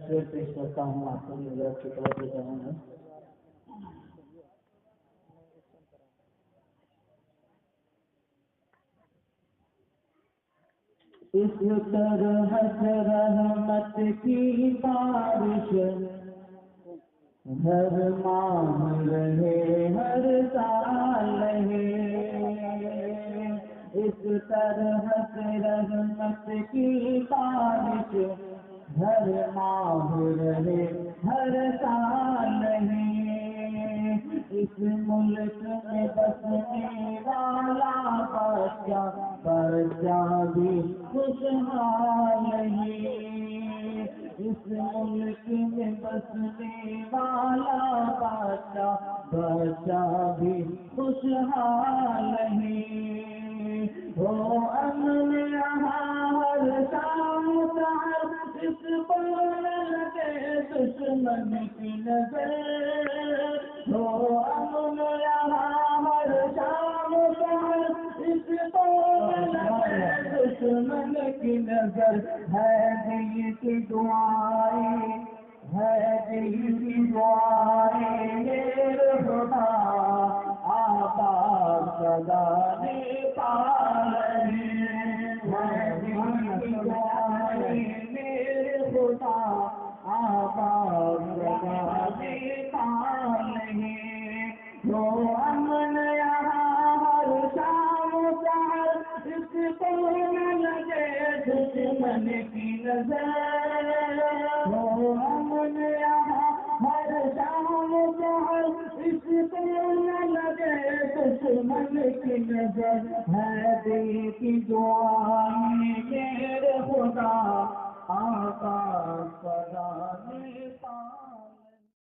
شعر پیش کرتا ہوں آپ کو حضرت کی طرف سے جاؤں گا. اس طرح سے رحمت کی بارش ہر ماہ رہے ہر سال رہے. اس طرح سے رحمت کی بارش ہر ماہ رہے ہر سال رہے. اس ملک میں بسنے والا بچہ بھی خوشحال ہے. اس ملک میں بسنے والا بچہ بھی خوشحال ہے. وہ امن یہاں ہر شام سحر اس پر لگے دشمن کی نظر. وہ امن یہاں ہر شام سحر اس پر لگے دشمن کی نظر. ہے دل کی دعائیں ہے دل کی دعائیں میرے خدا آباد سدا نیپال ہے. دل کی دعائیں میرے خدا آباد سدا نیپال ہے. جو امن یہاں ہر شام سحر اس کو نہ لگے دشمن کی نظر. وہ امن یہاں ہر شام سحر اس کو نہ لگے دشمن کی نظر. ہے دل کی دعائیں میرے خدا آقا